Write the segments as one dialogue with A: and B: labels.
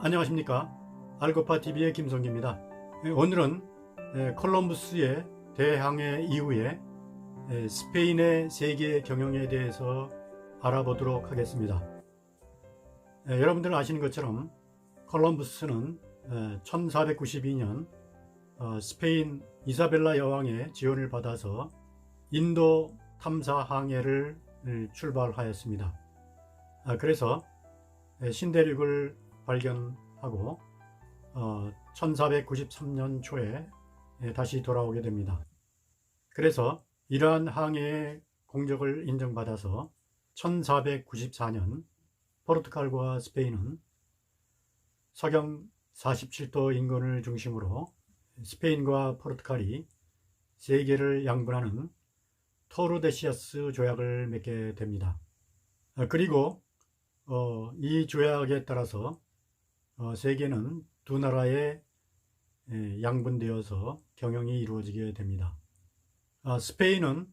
A: 안녕하십니까. 알고파TV의 김성기입니다. 오늘은 콜럼부스의 대항해 이후에 스페인의 세계 경영에 대해서 알아보도록 하겠습니다. 여러분들 아시는 것처럼 콜럼부스는 1492년 스페인 이사벨라 여왕의 지원을 받아서 인도 탐사 항해를 출발하였습니다. 그래서 신대륙을 발견하고 1493년 초에 다시 돌아오게 됩니다. 그래서 이러한 항해의 공적을 인정받아서 1494년 포르투갈과 스페인은 서경 47도 인근을 중심으로 스페인과 포르투갈이 세계를 양분하는 토르데시아스 조약을 맺게 됩니다. 그리고 이 조약에 따라서 세계는 두 나라에 양분되어서 경영이 이루어지게 됩니다. 스페인은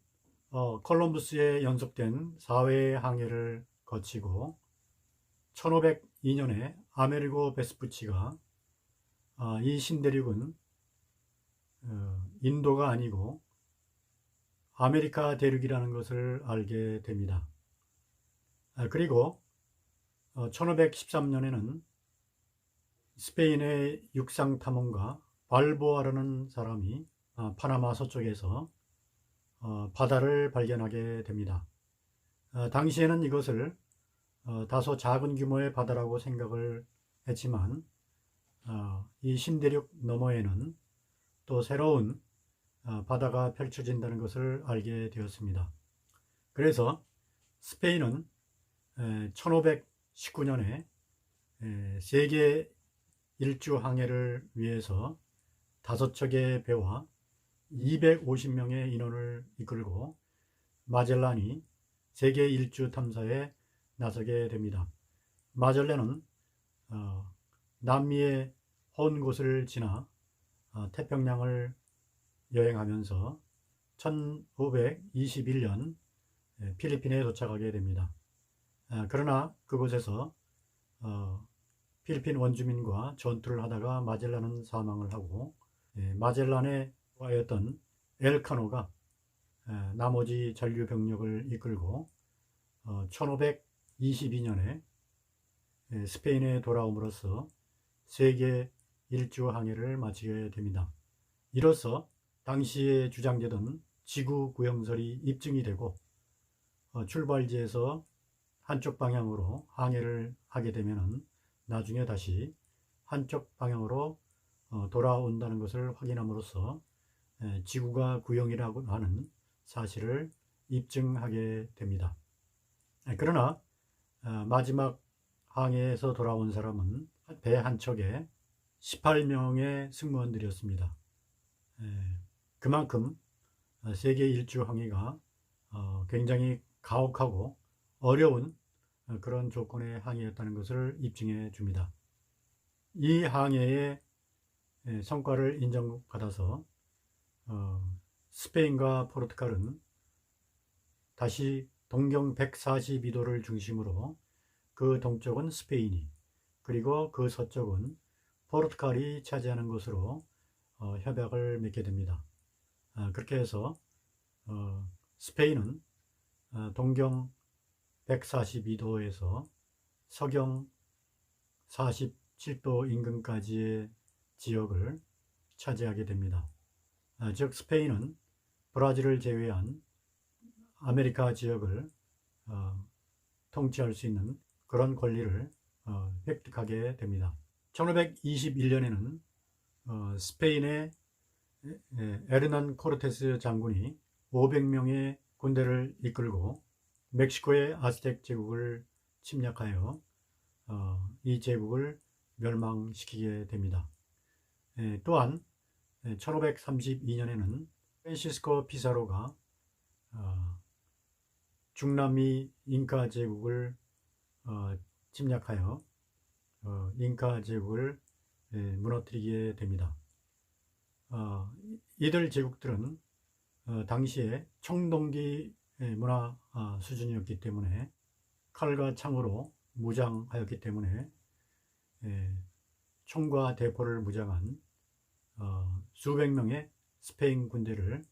A: 콜럼부스의 연속된 4회의 항해를 거치고 1502년에 아메리고 베스푸치가 이 신대륙은 인도가 아니고 아메리카 대륙이라는 것을 알게 됩니다. 그리고 1513년에는 스페인의 육상 탐험가 발보아라는 사람이 파나마 서쪽에서 바다를 발견하게 됩니다. 당시에는 이것을 다소 작은 규모의 바다라고 생각을 했지만 이 신대륙 너머에는 또 새로운 바다가 펼쳐진다는 것을 알게 되었습니다. 그래서 스페인은 1519년에 세계 일주 항해를 위해서 5척의 배와 250명의 인원을 이끌고 마젤란이 세계 일주 탐사에 나서게 됩니다. 마젤란은 남미의 먼 곳을 지나 태평양을 여행하면서 1521년 필리핀에 도착하게 됩니다. 그러나 그곳에서 필리핀 원주민과 전투를 하다가 마젤란은 사망을 하고 마젤란의 와였던 엘카노가 나머지 잔류 병력을 이끌고 1522년에 스페인에 돌아옴으로써 세계 일주 항해를 마치게 됩니다. 이로써 당시에 주장되던 지구 구형설이 입증이 되고 출발지에서 한쪽 방향으로 항해를 하게 되면 나중에 다시 한쪽 방향으로 돌아온다는 것을 확인함으로써 지구가 구형이라고 하는 사실을 입증하게 됩니다. 그러나 마지막 항해에서 돌아온 사람은 배 한 척에 18명의 승무원들이었습니다. 그만큼 세계 일주 항해가 굉장히 가혹하고 어려운 그런 조건의 항해였다는 것을 입증해 줍니다. 이 항해의 성과를 인정받아서 스페인과 포르투갈은 다시 동경 142도를 중심으로 그 동쪽은 스페인이 그리고 그 서쪽은 포르투갈이 차지하는 것으로 협약을 맺게 됩니다. 그렇게 해서 스페인은 동경 142도에서 서경 47도 인근까지의 지역을 차지하게 됩니다. 즉 스페인은 브라질을 제외한 아메리카 지역을 통치할 수 있는 그런 권리를 획득하게 됩니다. 1521년에는 스페인의 에르난 코르테스 장군이 500명의 군대를 이끌고 멕시코의 아스텍 제국을 침략하여 이 제국을 멸망시키게 됩니다. 또한 1532년에는 프란시스코 피사로가 중남미 잉카 제국을 침략하여 잉카 제국을 무너뜨리게 됩니다. 이들 제국들은 당시에 청동기 문화 수준이었기 때문에 칼과 창으로 무장하였기 때문에 총과 대포를 무장한 수백 명의 스페인 군대를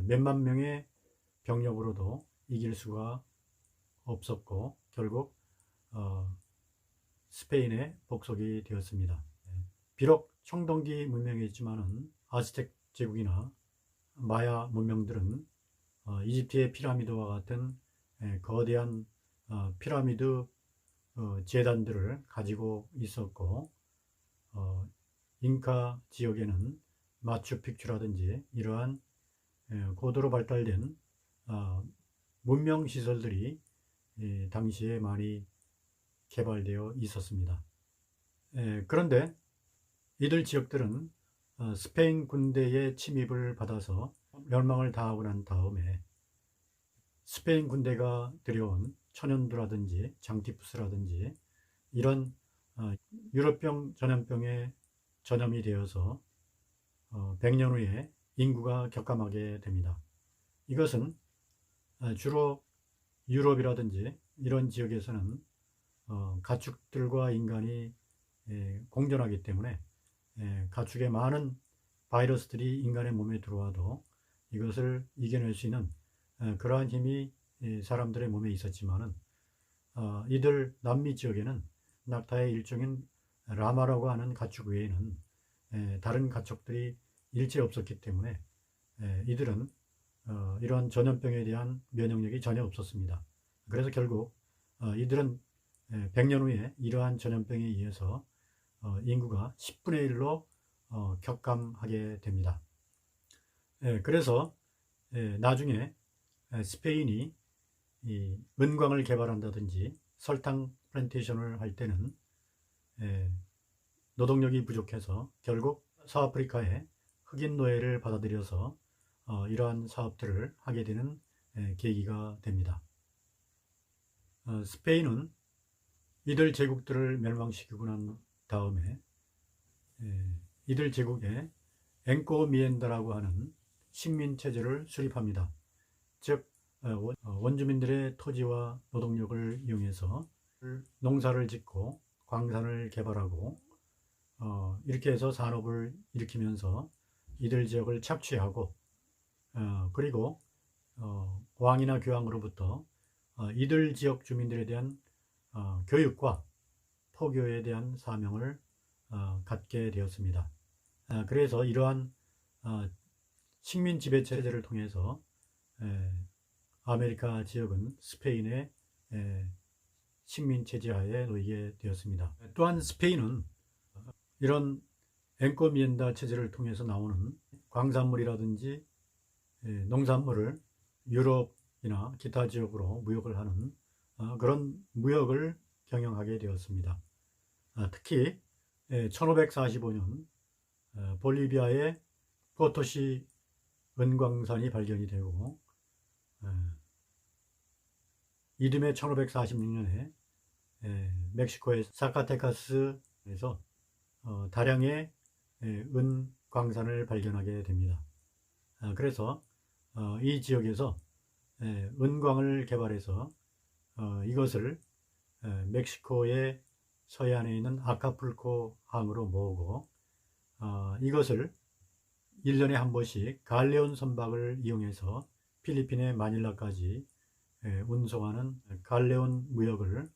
A: 몇만 명의 병력으로도 이길 수가 없었고 결국 스페인에 복속이 되었습니다. 비록 청동기 문명이었지만은 아스텍 제국이나 마야 문명들은 이집트의 피라미드와 같은 거대한 피라미드 재단들을 가지고 있었고 잉카 지역에는 마추픽추라든지 이러한 고도로 발달된 문명 시설들이 당시에 많이 개발되어 있었습니다. 그런데 이들 지역들은 스페인 군대의 침입을 받아서 멸망을 당하고 난 다음에 스페인 군대가 들여온 천연두라든지 장티푸스라든지 이런 유럽병 전염병에 전염이 되어서 100년 후에 인구가 격감하게 됩니다. 이것은 주로 유럽이라든지 이런 지역에서는 가축들과 인간이 공존하기 때문에 가축의 많은 바이러스들이 인간의 몸에 들어와도 이것을 이겨낼 수 있는 그러한 힘이 사람들의 몸에 있었지만은 이들 남미 지역에는 낙타의 일종인 라마라고 하는 가축 외에는 다른 가축들이 일체 없었기 때문에 이들은 이러한 전염병에 대한 면역력이 전혀 없었습니다. 그래서 결국 이들은 100년 후에 이러한 전염병에 의해서 인구가 10분의 1로 격감하게 됩니다. 그래서 나중에 스페인이 이 은광을 개발한다든지 설탕 플랜테이션을 할 때는 노동력이 부족해서 결국 서아프리카에 흑인 노예를 받아들여서 이러한 사업들을 하게 되는 계기가 됩니다. 스페인은 이들 제국들을 멸망시키고 난 다음에 이들 제국에 엔코미엔다라고 하는 식민체제를 수립합니다. 즉 원주민들의 토지와 노동력을 이용해서 농사를 짓고 광산을 개발하고 이렇게 해서 산업을 일으키면서 이들 지역을 착취하고 그리고 왕이나 교황으로부터 이들 지역 주민들에 대한 교육과 포교에 대한 사명을 갖게 되었습니다. 그래서 이러한 식민 지배 체제를 통해서 아메리카 지역은 스페인의 식민 체제 하에 놓이게 되었습니다. 또한 스페인은 이런 엔코미엔다 체제를 통해서 나오는 광산물이라든지 농산물을 유럽이나 기타 지역으로 무역을 하는 그런 무역을 경영하게 되었습니다. 특히 1545년 볼리비아의 포토시 은광산이 발견이 되고 이듬해 1546년에 멕시코의 사카테카스에서 다량의 은광산을 발견하게 됩니다. 그래서 이 지역에서 은광을 개발해서 이것을 멕시코의 서해안에 있는 아카풀코 항으로 모으고 이것을 1년에 한 번씩 갈레온 선박을 이용해서 필리핀의 마닐라까지 운송하는 갈레온 무역을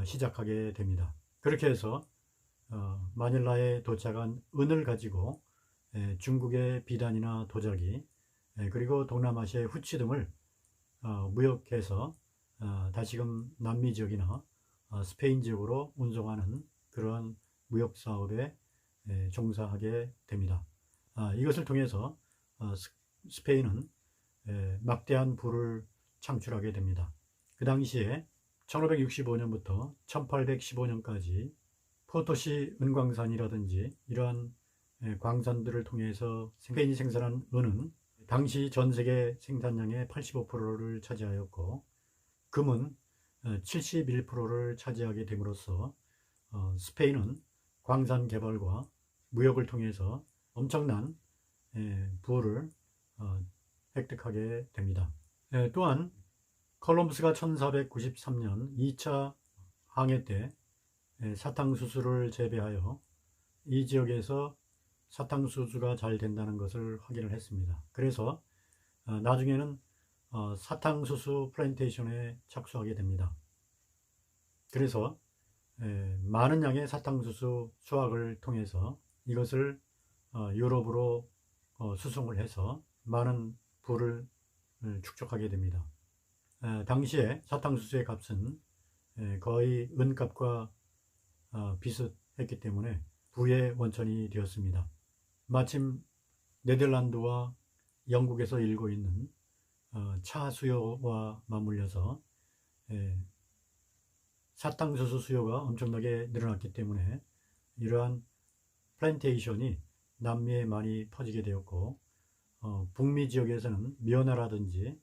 A: 시작하게 됩니다. 그렇게 해서 마닐라에 도착한 은을 가지고 중국의 비단이나 도자기 그리고 동남아시아의 후치 등을 무역해서 다시금 남미 지역이나 스페인 지역으로 운송하는 그러한 무역 사업에 종사하게 됩니다. 이것을 통해서 스페인은 막대한 부를 창출하게 됩니다. 그 당시에 1565년부터 1815년까지 포토시 은광산이라든지 이러한 광산들을 통해서 스페인이 생산한 은은 당시 전세계 생산량의 85%를 차지하였고 금은 71%를 차지하게 됨으로써 스페인은 광산 개발과 무역을 통해서 엄청난 부를 획득하게 됩니다. 또한 콜럼버스가 1493년 2차 항해 때 사탕수수를 재배하여 이 지역에서 사탕수수가 잘 된다는 것을 확인을 했습니다. 그래서 나중에는 사탕수수 플랜테이션에 착수하게 됩니다. 그래서 많은 양의 사탕수수 수확을 통해서 이것을 유럽으로 수송을 해서 많은 부를 축적하게 됩니다. 당시에 사탕수수의 값은 거의 은값과 비슷했기 때문에 부의 원천이 되었습니다. 마침 네덜란드와 영국에서 일고 있는 차 수요와 맞물려서 사탕수수 수요가 엄청나게 늘어났기 때문에 이러한 플랜테이션이 남미에 많이 퍼지게 되었고, 북미 지역에서는 면화라든지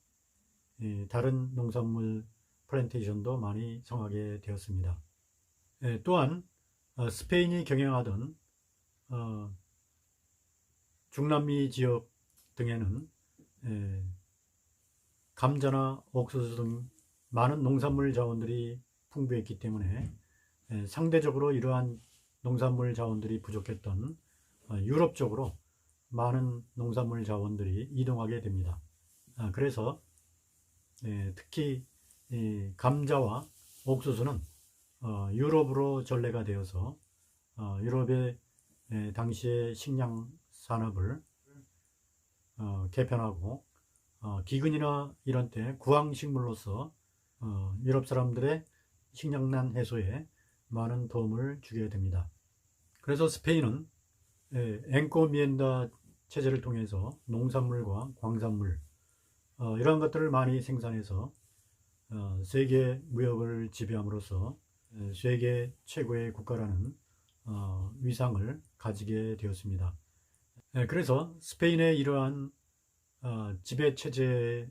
A: 다른 농산물 플랜테이션도 많이 성하게 되었습니다. 또한 스페인이 경영하던 중남미 지역 등에는 감자나 옥수수 등 많은 농산물 자원들이 풍부했기 때문에 상대적으로 이러한 농산물 자원들이 부족했던 유럽 쪽으로 많은 농산물 자원들이 이동하게 됩니다. 그래서 특히 감자와 옥수수는 유럽으로 전래가 되어서 유럽의 당시의 식량 산업을 개편하고 기근이나 이런 때 구황식물로서 유럽 사람들의 식량난 해소에 많은 도움을 주게 됩니다. 그래서 스페인은 엔코미엔다 체제를 통해서 농산물과 광산물 이러한 것들을 많이 생산해서 세계 무역을 지배함으로써 세계 최고의 국가라는 위상을 가지게 되었습니다. 그래서 스페인의 이러한 지배 체제에는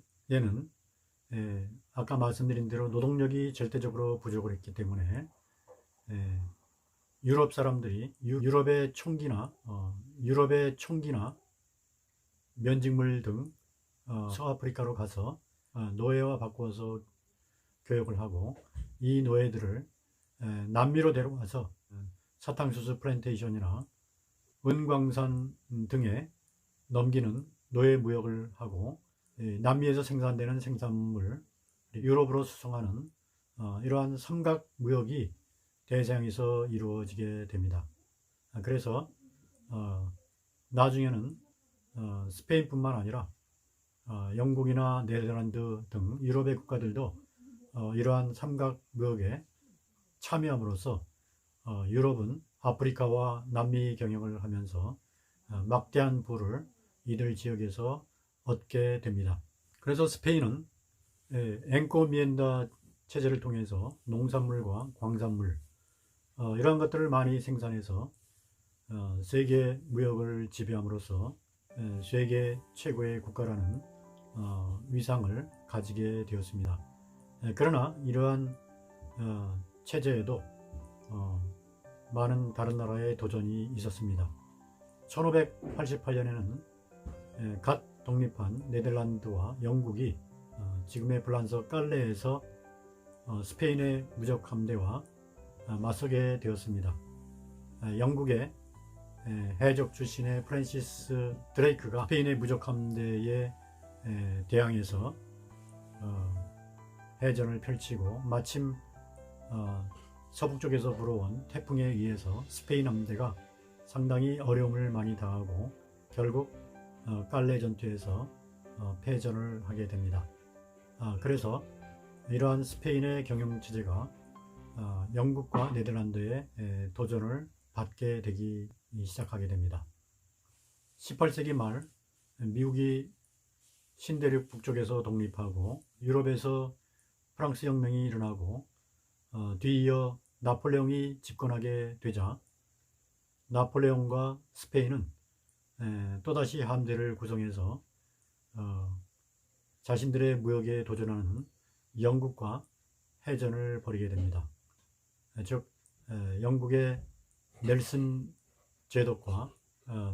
A: 아까 말씀드린 대로 노동력이 절대적으로 부족을 했기 때문에 유럽 사람들이 유럽의 총기나 면직물 등 서아프리카로 가서 노예와 바꾸어서 교육을 하고 이 노예들을 남미로 데려와서 사탕수수 플랜테이션이나 은광산 등에 넘기는 노예 무역을 하고 남미에서 생산되는 생산물 유럽으로 수송하는 이러한 삼각 무역이 대서양에서 이루어지게 됩니다. 그래서 나중에는 스페인뿐만 아니라 영국이나 네덜란드 등 유럽의 국가들도 이러한 삼각 무역에 참여함으로써 유럽은 아프리카와 남미 경영을 하면서 막대한 부를 이들 지역에서 얻게 됩니다. 그래서 스페인은 엔코미엔다 체제를 통해서 농산물과 광산물 이러한 것들을 많이 생산해서 세계 무역을 지배함으로써 세계 최고의 국가라는 위상을 가지게 되었습니다. 그러나 이러한 체제에도 많은 다른 나라의 도전이 있었습니다. 1588년에는 갓 독립한 네덜란드와 영국이 지금의 프랑스 깔레에서 스페인의 무적 함대와 맞서게 되었습니다. 영국의 해적 출신의 프랜시스 드레이크가 스페인의 무적 함대에 대항해서 해전을 펼치고 마침 서북쪽에서 불어온 태풍에 의해서 스페인 함대가 상당히 어려움을 많이 당하고 결국 깔레 전투에서 패전을 하게 됩니다. 그래서 이러한 스페인의 경영체제가 영국과 네덜란드의 도전을 받게 되기 시작하게 됩니다. 18세기 말 미국이 신대륙 북쪽에서 독립하고 유럽에서 프랑스 혁명이 일어나고 뒤이어 나폴레옹이 집권하게 되자 나폴레옹과 스페인은 또다시 함대를 구성해서 자신들의 무역에 도전하는 영국과 해전을 벌이게 됩니다. 즉 영국의 넬슨 제독과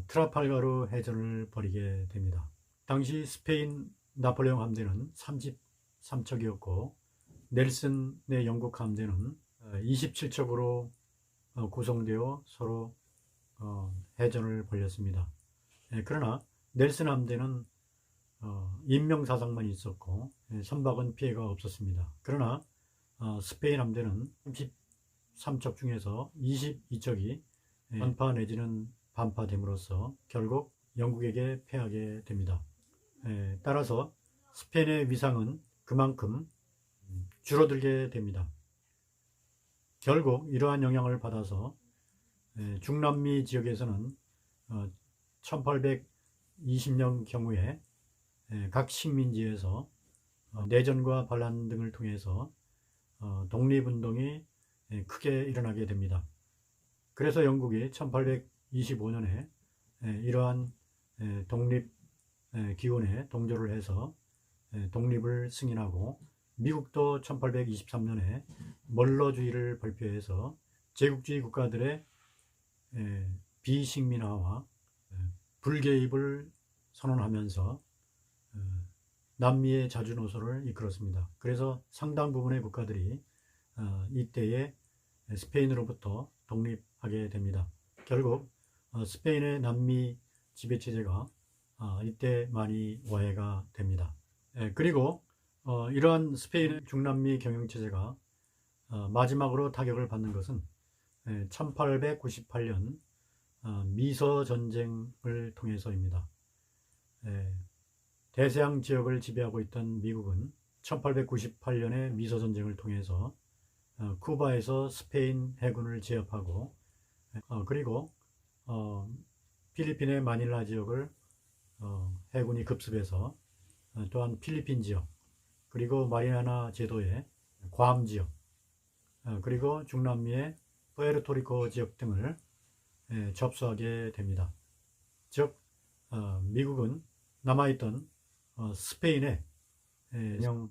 A: 트라팔가르 해전을 벌이게 됩니다. 당시 스페인 나폴레옹 함대는 33척이었고 넬슨의 영국 함대는 27척으로 구성되어 서로 해전을 벌였습니다. 그러나 넬슨 함대는 인명사상만 있었고 선박은 피해가 없었습니다. 그러나 스페인 함대는 33척 중에서 22척이 전파 내지는 반파됨으로써 결국 영국에게 패하게 됩니다. 따라서 스페인의 위상은 그만큼 줄어들게 됩니다. 결국 이러한 영향을 받아서 중남미 지역에서는 1820년 경우에 각 식민지에서 내전과 반란 등을 통해서 독립운동이 크게 일어나게 됩니다. 그래서 영국이 1825년에 이러한 독립 기원에 동조를 해서 독립을 승인하고, 미국도 1823년에 멀러주의를 발표해서 제국주의 국가들의 비식민화와 불개입을 선언하면서 남미의 자주노선을 이끌었습니다. 그래서 상당 부분의 국가들이 이때에 스페인으로부터 독립하게 됩니다. 결국 스페인의 남미 지배체제가 이때 많이 와해가 됩니다. 그리고 이러한 스페인의 중남미 경영체제가 마지막으로 타격을 받는 것은 1898년 미서전쟁을 통해서입니다. 대서양 지역을 지배하고 있던 미국은 1898년에 미서전쟁을 통해서 쿠바에서 스페인 해군을 제압하고, 그리고 필리핀의 마닐라 지역을 해군이 급습해서 또한 필리핀 지역, 그리고 마리아나 제도의 괌 지역, 그리고 중남미의 푸에르토리코 지역 등을 접수하게 됩니다. 즉 미국은 남아있던 스페인의 영영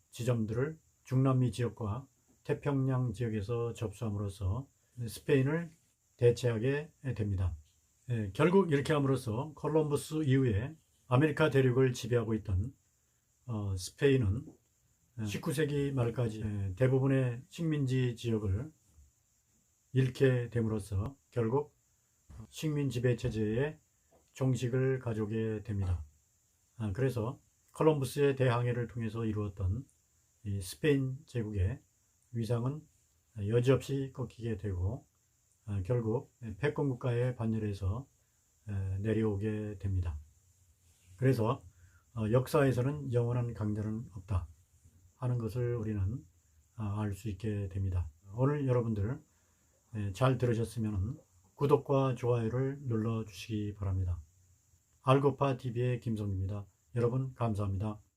A: 지점들을 중남미 지역과 태평양 지역에서 접수함으로써 스페인을 대체하게 됩니다. 결국 이렇게 함으로써 콜럼버스 이후에 아메리카 대륙을 지배하고 있던 스페인은 19세기 말까지 대부분의 식민지 지역을 잃게 됨으로써 결국 식민 지배 체제의 종식을 가져오게 됩니다. 그래서 콜럼버스의 대항해를 통해서 이루었던 이 스페인 제국의 위상은 여지없이 꺾이게 되고 결국 패권 국가의 반열에서 내려오게 됩니다. 그래서 역사에서는 영원한 강자는 없다 하는 것을 우리는 알 수 있게 됩니다. 오늘 여러분들 잘 들으셨으면 구독과 좋아요를 눌러 주시기 바랍니다. 알고파 TV의 김성입니다. 여러분 감사합니다.